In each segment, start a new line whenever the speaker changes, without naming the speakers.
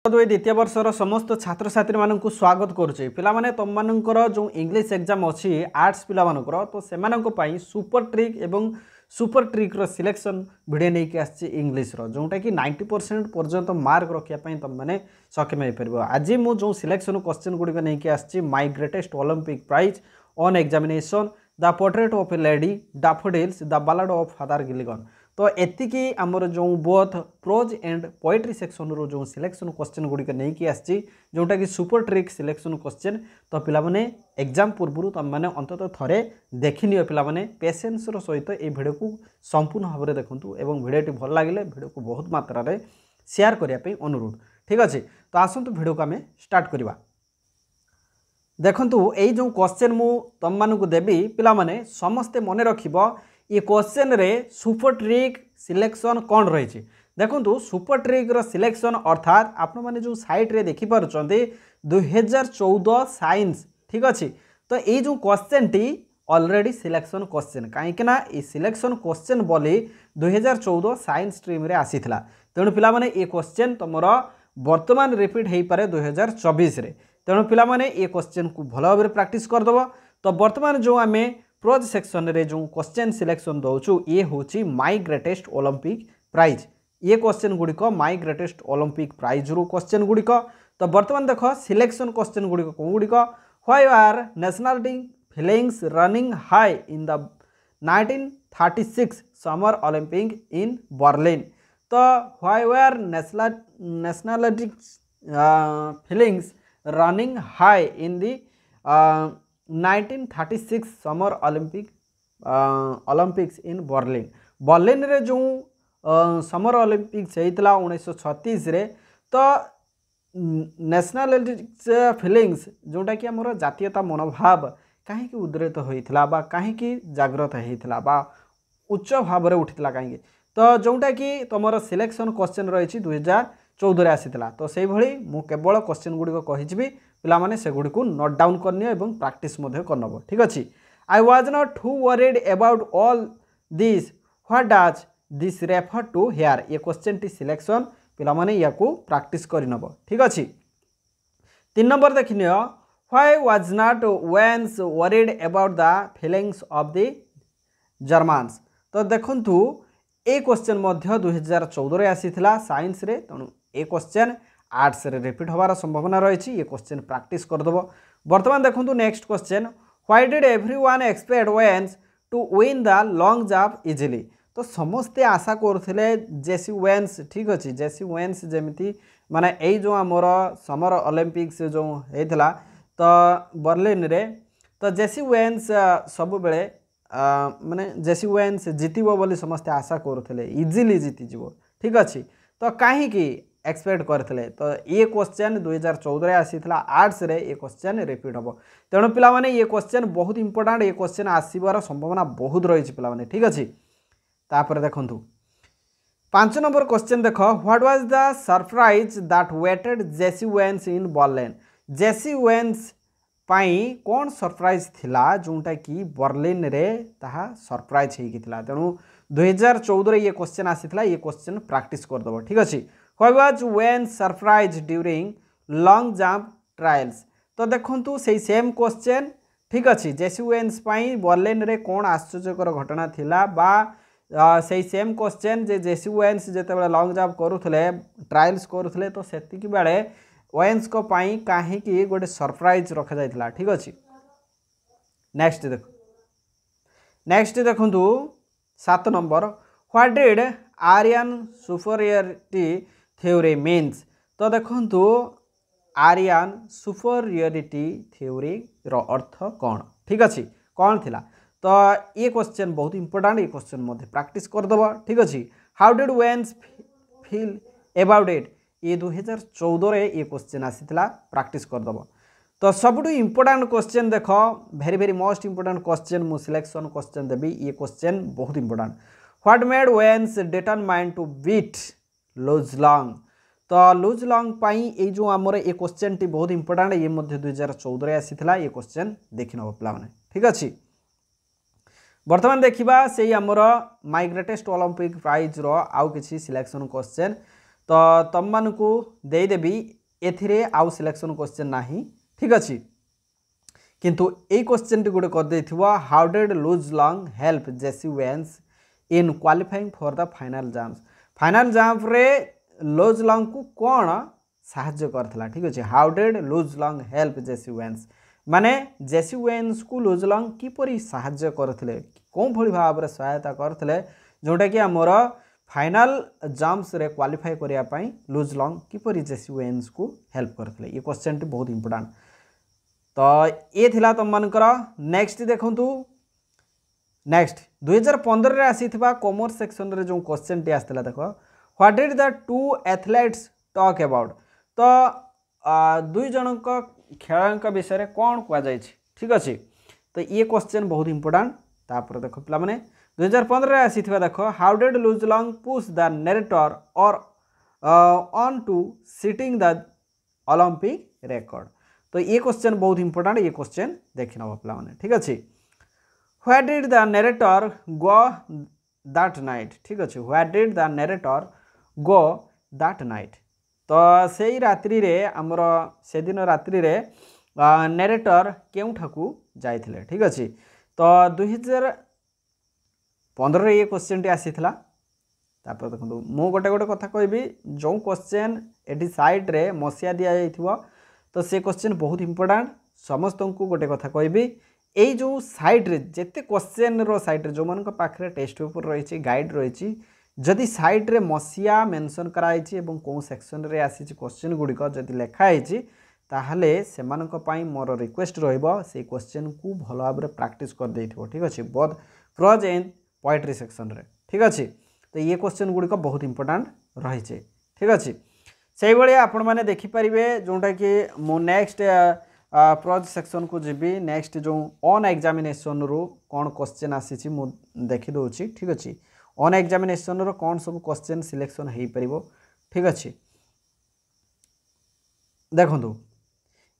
द्वितीय वर्षर समस्त छात्र छात्री मानक स्वागत करुचे पिलामाने तुम मानकर जो इंग्लिश एग्जाम अच्छी आर्ट्स पिला मानकर तो से सुपर ट्रिक एवं सुपर ट्रिक रो सिलेक्शन भिडियो नहीं कि आसी इंग्लिश रो जोटा कि 90% पर्यंत मार्क रखापी तुम मैंने सक्षम हो पार। आज मुझे सिलेक्शन क्वेश्चन गुड़िक नहीं कि आसी my greatest Olympic prize on examination the portrait of a lady daffodils the ballad of father Gilligan. तो एतिकी आमर जो both prose and poetry section रो जो सिलेक्शन क्वेश्चन गुड़िक नहीं कि आसी जोटा कि सुपर ट्रिक सिलेक्शन क्वेश्चन। तो पिलामाने एग्जाम पूर्व तुम मैंने अंततः थरे देखनी पिलामाने पेशेंस रो सहित ये भिडियो को संपूर्ण भाव में देखूँ एवं भिडियोटी भल लगे भिडियो को बहुत मात्रा रे शेयर करने अनुरोध। ठीक अच्छे तो आसतु भिडियो को आम स्टार्ट करवा। देखंतु एई जो क्वेश्चन मु तुम मानकु देबी पिलामाने समस्ते मन रखिबो ये क्वेश्चन रे सुपर ट्रिक सिलेक्शन कौन रही। देखंतु सुपर ट्रिक रो सिलेक्शन अर्थात आपण माने जो साइट रे देखि पारुचंदी 2014 साइंस। ठीक अच्छे तो ये जो question T already selection question कहीं ये सिलेक्शन क्वेश्चन बोली 2014 साइंस स्ट्रीम रे आसीथिला। तेणु पिला माने ये क्वेश्चन तुमर वर्तमान रिपीट हो पारे 2024 रे। तेणु पिला माने ये क्वेश्चन को भल भाव प्रैक्टिस करदेव। तो वर्तमान जो आम प्रोज सेक्शन रे जो क्वेश्चन सिलेक्शन दौचु ये हूँ माय ग्रेटेस्ट ओलंपिक प्राइज। ये क्वेश्चन गुड़िक माय ग्रेटेस्ट ओलंपिक प्राइज रू क्वेश्चन गुड़िक। तो वर्तमान देख सिलेक्शन क्वेश्चन गुड़िक कौन गुड़िक why are nationality feelings running high in the 1936 summer Olympic in Berlin. तो why are nationality feelings running high in the 1936 summer Olympics in Berlin. Berlin रे जो समर ओलंपिक्स होता 1936 रे। तो नेशनलिटी फीलिंग्स जोटा कि आमर जातीयता मनोभाव कहीं उद्रेक होता बा कहीं जागृत होता बा उच्च भाव में उठिला कहीं। तो जोटा कि तुम सिलेक्शन क्वेश्चन रही 2014 आसीला। तो से भली मु केवल क्वेश्चन गुड़िक कही पिलामाने से गुड़ी को नोट डाउन करनी और प्रैक्टिस करनब। ठीक अच्छे I was not too worried about all this what does this refer to here. ये क्वेश्चन टी सिलेक्शन पिलामाने या को प्रैक्टिस करनब। ठीक अच्छे 3 नंबर देखनी why was not Owens worried about the feelings of the Germans. तो देखंतु ए क्वेश्चन 2014 आसीथिला साइंस रे। तेणु ए क्वेश्चन आर्ट्स रे रिपीट होवार संभावना रही। ये क्वेश्चन प्रैक्टिस करदेव। वर्तमान देखंतु next question why did everyone expect Owens to win the long jump easily. तो समस्ते आशा करथिले जेसी वेन्स। ठीक अच्छे जेसी वेन्स जमीती माने एई जो आमर समर ओलंपिक्स जो होता तो बर्लिन रे। तो जेसी वेन्स सब बेले माने जेसी वेन्स जीतबो बोली समस्ते आशा करथिले इजिली जीतीजिवो। ठीक अच्छे तो कहीं एक्सपेक्ट करथिले। तो ये क्वेश्चन 2014 आसीथिला आर्ट्स रे। ये क्वेश्चन रिपीट हम। तेणु पिला माने ये क्वेश्चन बहुत इंपोर्टेंट। ये क्वेश्चन आसबार संभावना बहुत रही पिला माने। ठीक अच्छे तापर देखंतु 5 नंबर क्वेश्चन देख what was the surprise that waited Jesse Owens in Berlin. Jesse Owens पाई कौन सरप्राइज थिला जोटा कि बर्लिन रे ताहा सरप्राइज होइकिथिला। तेणु 2014 ये क्वेश्चन आसीथिला। ये क्वेश्चन प्रैक्टिस करदेव। ठीक अच्छे why was veins surprise during long jump trials. तो देखंतु से सेम क्वेश्चन। ठीक अच्छे जेसी वेन्स पाई बर्लिन रे कौन आश्चर्यकर घटना थिला बा से सेम क्वेश्चन जे जेसी वेन्स जेते लॉन्ग जंप करुले ट्रायल्स करुले तो सेतिक बेले वेन्स को पाई कहीं गोटे सरप्राइज रखा जाइथिला। ठीक अच्छे नेक्स्ट देखंतु 7 number what did Aryan superiority theory means. तो देखंतु आर्यन सुपरियरिटी थ्योरी रो अर्थ कौन। ठीक अच्छे कौन थिला। तो ये क्वेश्चन बहुत इंपोर्टेंट। ये क्वेश्चन मध्य प्रैक्टिस करदेव। ठीक अच्छे how did Owens feel about it. ये 2014 रे ये क्वेश्चन आसीथिला प्रैक्टिस करदेव। तो सबुठु इंपोर्टेंट क्वेश्चन देख very very most important question मु सिलेक्शन क्वेश्चन देवी। ये क्वेश्चन बहुत important what made Owens determined to beat Luz Long. तो लुज लॉन्ग पाई ये जो आमर ये क्वेश्चन टी बहुत इंपोर्टेंट। ये 2014 आसीथिला। ये क्वेश्चन देखि नब पिला माने। ठीक अच्छे वर्तमान देखा से आमर माय ग्रेटेस्ट ओलंपिक प्राइज रो आउ किछि सिलेक्शन क्वेश्चन। तो तुम मान को देदेवी एथिरे आउ सिलेक्शन क्वेश्चन नाही ठीक अच्छे किंतु ए क्वेश्चन टी गोटे कर how did Luz Long help Jesse Owens in qualifying for the final jump रे लुज लंग को कौन साहाଯ୍य करथिला ठीक अच्छे how did Luz Long help Jesse Owens माने जेसी वेन्स को लुज लंग किपरि साहाଯ୍य करथिले कौन भली भाव रे सहायता करथिले जोटा कि आमर फाइनल जम्प्स रे क्वालिफाई करिया पई लुज लंग किपरि जेसी वेन्स को हेल्प करथिले ये क्वेश्चन टी बहुत इंपोर्टेंट तो ये थिला तुम मानकर नेक्स्ट देखंतु नेक्स्ट 2015 रे आसीथिबा कॉमर्स सेक्शन रे जो क्वेश्चन टी आस्थिला देखो what did the two athletes talk about तो दुई जनक खेलांक विषय कौन कह जाए ठीक अच्छे तो ये क्वेश्चन बहुत इंपोर्टेंट तापर देखो पिला माने 2015 रे आसीथिबा देखो how did Luz Long push the narrator और on to setting the Olympic record तो ये क्वेश्चन बहुत इंपोर्टेंट ये क्वेश्चन देखि नबो पिला माने ठीक अच्छे where did the narrator go that night ठीक अच्छे where did the narrator go that night तो से ही रात्रि रे आमर से दिन रात्रि रे नरेटर केउठाकू जाइथिले ठीक अच्छे तो 2015 रे ये क्वेश्चन टी आसीथिला तापर देखो मु गोटे गोटे कथा कहबी जो क्वेश्चन एटी साइड रे मसिया दिया जाइथिबो तो से क्वेश्चन बहुत इंपोर्टेंट समस्त को गोटे कथा कहबी एई जो साइड रे जेते क्वेश्चन रो साइड रे जो मन को पाखरे टेस्ट पेपर रही गाइड रही जदि साइड रे मसिया मेंशन कराई एवं कौ सेक्शन रे आसी क्वेश्चन गुड़िक जदि लिखाई ताहले सेमानक पई मोर रिक्वेस्ट रहिबो से क्वेश्चन को भल भाव में प्रैक्टिस कर देइथिबो ठीक अच्छे both prose and poetry section रे ठीक अच्छे तो ये क्वेश्चन गुड़िक बहुत इंपोर्टेंट रही ठीक अच्छे से भाई आपण मैंने देखिपारे जोटा कि मु नेक्स्ट प्रोज सेक्शन को जीवी नेक्स्ट जो ऑन एग्जामिनेशन रू कौन क्वेश्चन आसी मु देखी दूची ठीक अच्छे ऑन एग्जामिनेशन रो कौन सब क्वेश्चन सिलेक्शन हो पारिबो ठीक अच्छे देखंतु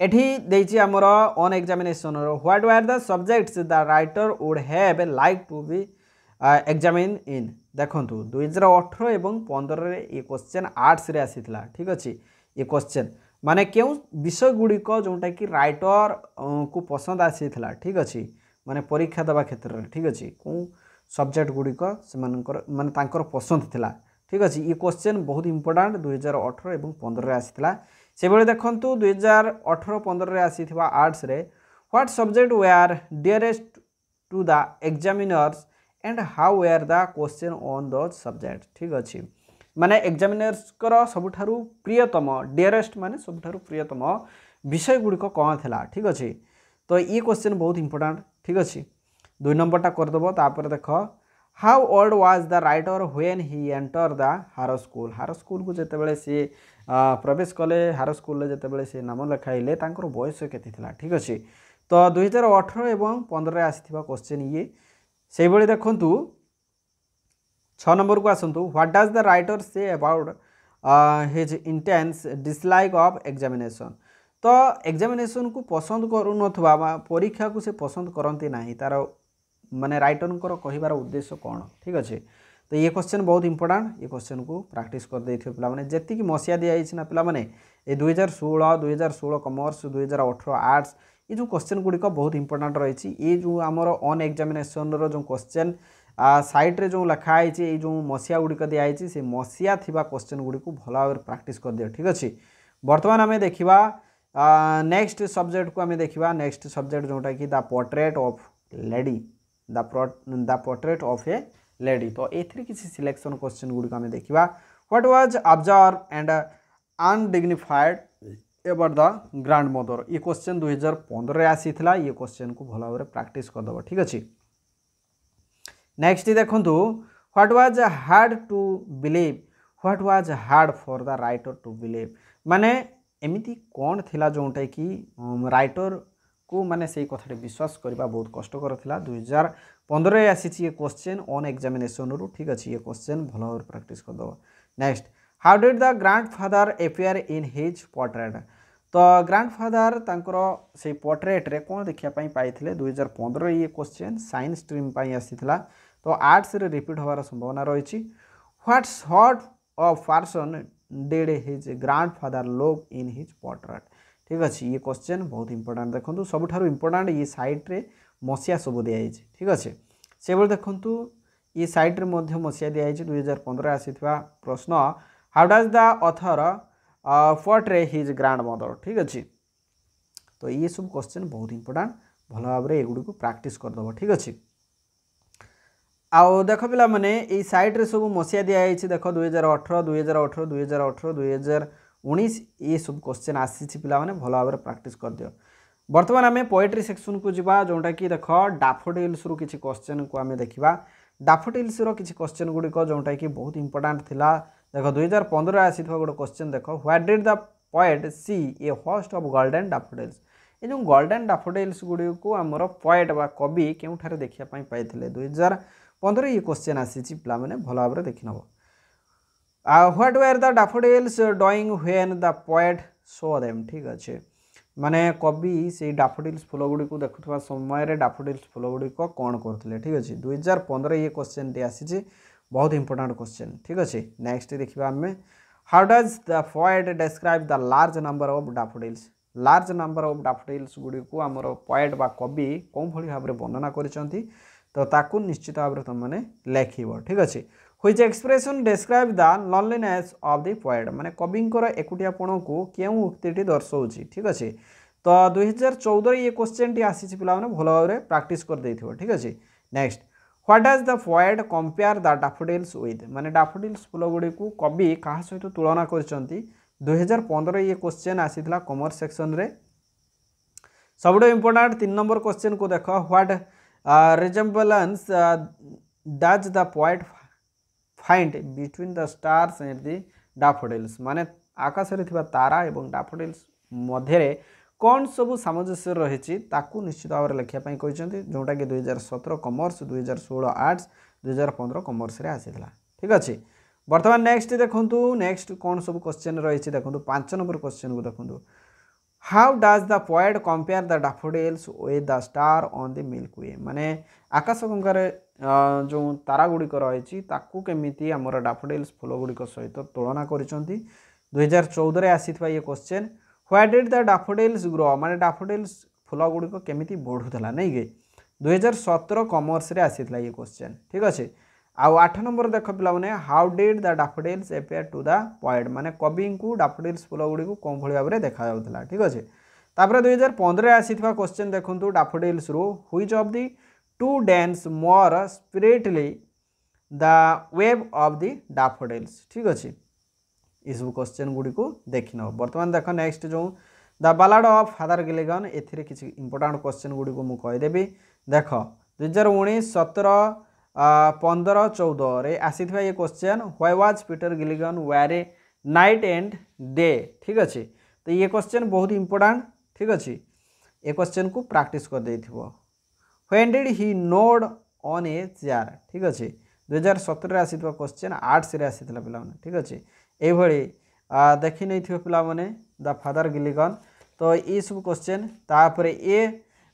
एठी देछि हमर ऑन एग्जामिनेशन रो what were the subjects the writer would have like to be examine in देखंतु 2018 एवं 15 रे ये क्वेश्चन आर्ट्स रे आसीथिला ठीक अच्छे ये क्वेश्चन माने क्यों विषय गुड़िक जोटा कि राइटर को पसंद आसीथिला ठीक अच्छे माने परीक्षा देवा क्षेत्र में ठीक अच्छे कौन सब्जेक्ट गुड़िक से माने तांकर पसंद थिला ठीक अच्छे ये क्वेश्चन बहुत इंपोर्टेंट 2018 एवं 15 रे आसीथिला से बेले देखंतु 2018-15 रे आसीथिबा आर्ट्स रे what subject were dearest to the examiners and how were the question on those subject ठीक अच्छे माने एग्जामिनर्स कर सबुठारु प्रियतम डियरेस्ट माने सबुठारु प्रियतम विषय गुड़िक कौन थिला ठीक अच्छे तो ये क्वेश्चन बहुत इंपोर्टेंट ठीक अच्छे 2 नंबरटा करदेव तापर देख how old was the writer when he enter the हारो स्कूल को जितेबाला सी प्रवेश कले हारो स्कूल जितेबाला सी नाम लिखाइले तांकर बयस केते थिला ठीक अच्छे तो 2018 एवं 15 रे आसीथिबा क्वेश्चन ये से भली देखंतु 6 नंबर को आसंतु what does the writer say about his intense dislike of examination तो एग्जामिनेशन को पसंद करू नथवा परीक्षा को से पसंद करती नहीं तार माने राइटर कहिबार उद्देश्य कौन ठीक अच्छे तो ये क्वेश्चन बहुत इंपोर्टेंट ये क्वेश्चन को प्रैक्टिस कर देथिबे पिला माने जेति कि मसिया दिया ना पिला माने ए 2016 कॉमर्स 2018 आर्ट्स ये जो क्वेश्चन गुड़िक बहुत इंपोर्टेंट रही ये जो आमर ऑन एग्जामिनेशन रो जो क्वेश्चन साइड रे जो लिखाई ये जो मसिया गुड़िक दिखाई से मसिया थिबा क्वेश्चन गुड़िक भल भाव प्रैक्टिस कर दियो ठीक अच्छे बर्तमान आम देखा नेक्स्ट सब्जेक्ट को आम देखा नेक्स्ट सब्जेक्ट जोटा कि the portrait of lady the portrait of a lady तो एथि किसी सिलेक्शन क्वेश्चन गुड़िक आम देखा what was observe and undignified about the grand mother ये क्वेश्चन 2015 रे आसीथिला ये क्वेश्चन को भल भाव प्रैक्टिस करदेव ठीक अच्छे नेक्स्ट देखंतु what was hard to believe what was hard for the writer to believe माने एमिति कौन थिला जोटा कि राइटर को माने से कथाटे विश्वास करबा बहुत कष्टकर थिला 2015 रे आसी ये क्वेश्चन ऑन एग्जामिनेशन रू ठीक अच्छे ये क्वेश्चन भल भाव प्रैक्टिस करदेव next how did the grandfather appear in his portrait तो ग्रांडफादर तांकर से पोर्ट्रेट रे कौन देखिया पाई पाइथिले 2015 ये क्वेश्चन साइंस स्ट्रीम पाई आसीथिला तो आर्ट्स रे रिपीट होवार संभावना रही what sort of person did his grandfather look in his portrait. ठीक अच्छे ये क्वेश्चन बहुत इंपोर्टेंट देखो सबुठार इंपोर्टेंट ये साइट्रे मसीहा सब दिखाई। ठीक अच्छे से भाई देखो ये साइट्रे मसीहा दिखाई 2015 आसीथिबा प्रश्न how does the author portray his grand mother. ठीक अच्छे तो ये सब क्वेश्चन बहुत इंपोर्टेंट भल भाव में एगुड़ी को प्रैक्टिस करदेव। ठीक अच्छे आउ देख पिला माने ये साइट्रे सब मसीहा दिखाई देख 2018 2018 2018 2019 ये सब क्वेश्चन आसी पिला माने भल भाव में प्रैक्टिस कर दियो। बर्तमान आम पोएट्री सेक्शन को जीवा जोटा कि देख डैफोडिल्स रु किसी क्वेश्चन को आम देखा डैफोडिल्स किसी क्वेश्चन गुड़िक जोटा कि बहुत इंपोर्टेंट थिला। देख 2015 आसी गोटे क्वेश्चन देख what did the poet see a host of golden daffodils. ये जो गोल्डन डैफोडिल्स गुड़ी को आमर पोएट बा कवि केउठारे देखिया पई पाइथिले 2015 ये क्वेश्चन आसी पिला माने भल भाव में देखि नबो। What were the daffodils doing when the poet saw them. ठीक अच्छे माने कवि से डैफोडिल्स फूल गुड़ी को देखुवा समय डैफोडिल्स फूल गुड़िक कौन करते। ठीक अच्छे 2015 ये क्वेश्चन टी आसी बहुत इंपोर्टेंट क्वेश्चन। ठीक अच्छे नेक्स्ट देखा आम how does the poet describe the large number of daffodils. Large number of daffodils Gudi को आमर पोएट बा कवि कौन भाई भाव में वर्णना करिसेंती तो ताकू निश्चित भाव में तुमने लेखिब। ठीक अच्छे which expression describe the loneliness of the poet माने कविंकर एकुटियापण को केउं उक्तिटी दर्शाउछि। ठीक अच्छे तो 2014 ये क्वेश्चन टी आसी पिला माने भल भाव में प्रैक्टिस कर देथिबो। ठीक अच्छे next what does the poet compare the daffodils with माने डैफोडिल्स फूल गुड़ी को कवि क्या सहित तुलना करछंती 2015 ये क्वेश्चन आसीथिला कॉमर्स सेक्शन रे। सबुठो इंपोर्टेंट 3 नंबर क्वेश्चन को देख what resemblance does the poet find between the stars and the daffodils माने आकाश रे थिबा तारा एवं डैफोडिल्स मध्य कौन सब सामंजस्य रही ताकू निश्चित भाव में लिखा कहते जोटा कि 2017 कॉमर्स 2016 आर्ट्स 2015 कॉमर्स रे आसीथिला। ठीक अच्छे बर्तमान नेक्स्ट देखूँ नेक्स्ट कौन सब क्वेश्चन रही देखो 5 नंबर क्वेश्चन को देखो how does the poet compare the daffodils with the star on the Milky Way माने आकाश गंगार जो तारा गुड़िक रही केमी आमर डैफोडिल्स फूल गुड़िक सहित तुलना कर 2014 आसीथिबा ये question what did the daffodils grow माने डैफोडिल्स फूल गुड़िक केमी बढ़ुला नहीं कि 2017 कॉमर्स रे आसीथिला ये क्वेश्चन। ठीक अच्छे आउ 8 नंबर देख पिला माने how did the daffodils appear to the poet माने कवि को डैफोडिल्स फूल गुड़ी को कौन भाई भाव में देखा जाउथला। ठीक अच्छे तापर 2015 आसीथिबा क्वेश्चन देखंतु daffodils row which of the two dance more spiritedly the wave of the daffodils. ठीक अच्छे इस क्वेश्चन गुड़ी को देखि न बर्तमान देख नेक्स्ट जो the ballad of father Gilligan एथिरे किछि इंपोर्टेंट क्वेश्चन गुड़ी को मु कहि देबी देख 2019 17 15 14 रे आसीथिबा ये question why was Peter Gilligan very night and day. ठीक अच्छे तो ये क्वेश्चन बहुत इंपोर्टेंट। ठीक अच्छे ये क्वेश्चन को प्रैक्टिस कर देथिबो when did he nod on a chair. ठीक अच्छे 2017 आसीथिबा क्वेश्चन आर्ट्स रे आसीथिला पिला माने। ठीक अच्छे एभली देखि नै थिबो पिला माने द फादर गिलिगन तो ये सब क्वेश्चन तापर ए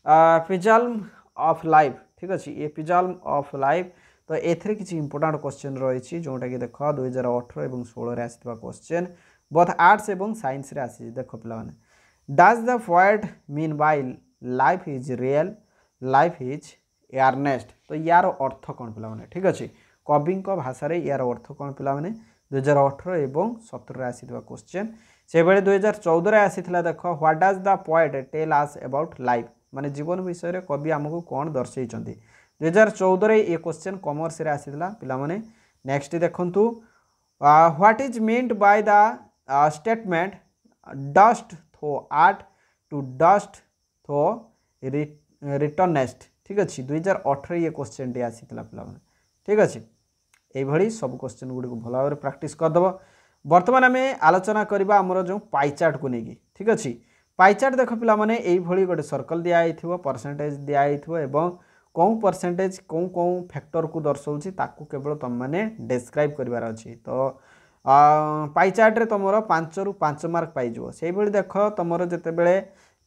पिजल्म ऑफ लाइफ। ठीक अच्छे ये पिजल्म ऑफ लाइफ तो एथरे किछि इंपोर्टेंट क्वेश्चन रही जोटा कि देख 2018 और 16 रे आसीथिबा क्वेश्चन बोथ आर्ट्स एवं साइंस रे आसी देख पिला माने does the poet mean by life is real life is earnest तो यार अर्थ कौन पिला माने। ठीक अच्छे कवि भाषा रे यार अर्थ कौन पिला माने 2018 एवं 17 आसीथिबा क्वेश्चन से बेले 2014 आसीथिला देख what does the poet tell us about life माने जीवन विषय रे कवि हमको कौन दर्शाइछंती 2014 ये क्वेश्चन कॉमर्स रे आसीथिला पिला माने। नेक्स्ट देखंतु what is meant by the statement dust थो आर्ट टू डस्ट थो रिटर्नेस्ट। ठीक अच्छे 2018 ये क्वेश्चन टी आसीथिला पिला माने। ठीक अच्छे ये सब क्वेश्चन गुड़ी को भल भाव में प्रैक्टिस करदेव। बर्तमान आम आलोचना करवा आमर जो पाइचार्ट को लेकिन। ठीक अच्छे पाइचार्ट देख पिला माने यही गोटे सर्कल दिखाई परसेंटेज दिखाई कौन परसेंटेज कौन कौन फैक्टर को दर्शाऊँगी ताकू केवल तुम मैंने डिस्क्राइब करार अच्छी तो पाइचार्ट रे तुम 5 रु 5 मार्क पाइज से देख तुम जितेबले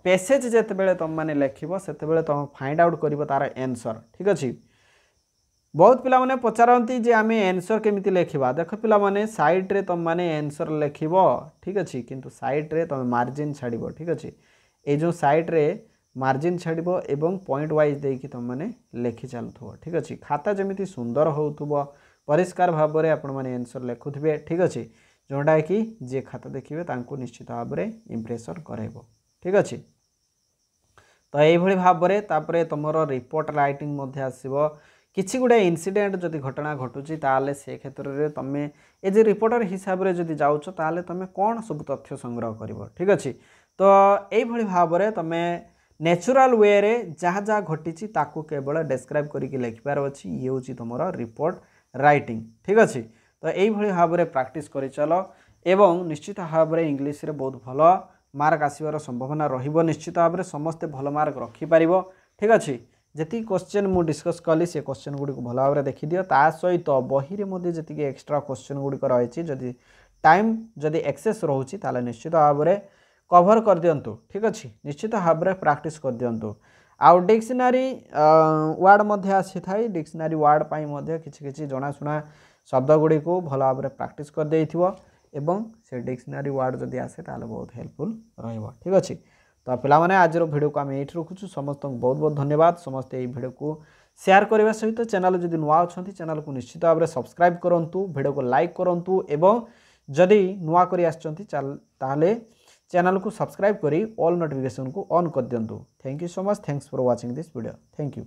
पैसेज जितेबले तुम मैंने लिख से तुम फाइंड आउट कर तार आंसर। ठीक अच्छे बहुत पिला माने पचारती जे आम एनसर केमिति लेखिबा देख पिला माने साइड रे तुम माने एनसर लेखिबो ठीक अछि किंतु साइड रे तुम मार्जिन छाड़िबो ठीक अछि ए जो साइड रे मार्जिन छाड़िबो एवं पॉइंट वाइज देकी तुम माने लेखि चलथुबो ठीक अछि खाता जेमिति सुंदर होउथुबो परिष्कार भाव में आपण माने आंसर लिखुथिबे ठीक अछि जोंडा कि जे खाता देखिबे तांको निश्चित भाव में इंप्रेशन करेबो ठीक अछि तो यही भाव में तापरे तुमर रिपोर्ट राइटिंग मध्य आसीबो किछि गुडे इंसिडेंट जदि घटना घटुची ताले से क्षेत्र में तुम एज ए रिपोर्टर हिसाब से जदि जाउछ ताले तुम कौन सब तथ्य संग्रह करिवो ठीक अछि तो यही भाव में तुम नेचुरल वे रे जहाँ जहाँ घटी ताकू केवल डेस्क्राइब करके लिखबार अच्छी ये हूँ तुम रिपोर्ट राइटिंग ठीक अच्छे तो यही भाव में प्रैक्टिस कर चल एवं निश्चित भाव में इंग्लिश रे बहुत भल मार्क आसबार संभावना रहिबो निश्चित भाव में समस्ते भल मार्क रखिपार ठीक अच्छे जी क्वेश्चन मु डिस्कस कली से क्वेश्चन गुड़ी भल भाव में देखी दियो ता सहित बही रे जी एक्स्ट्रा क्वेश्चन गुड़िक रही जदि टाइम जदि एक्सेस रोचे ताले निश्चित भाव में कभर कर दिंतु ठीक अच्छे निश्चित भाव में प्रैक्टिस कर दिंतु आउ डिक्शनरी वार्ड मध्य आसी थाई डिक्शनरी वार्ड पाई मध्य किछि किछि जनाशुना शब्द गुड़ी को भल भाव में प्रैक्टिस कर देइथिबो एवं से डिक्शनरी वार्ड जदि आसे ताले बहुत हेल्पफुल रहइबो ठीक अच्छे तो पिला माने आज वीडियो को आम ये रखुचु समस्त बहुत बहुत धन्यवाद समस्ते ये वीडियो को शेयर करने सहित चैनल जदि नुआ अच्छा चैनल को निश्चित भाव में सब्सक्राइब करूँ वीडियो को लाइक करूँ एवं जदि नुआ करी आछंती ताले चैनल को सब्सक्राइब करी ऑल नोटिफिकेशन को ऑन कर दिंतु thank you so much thanks for watching this video thank you.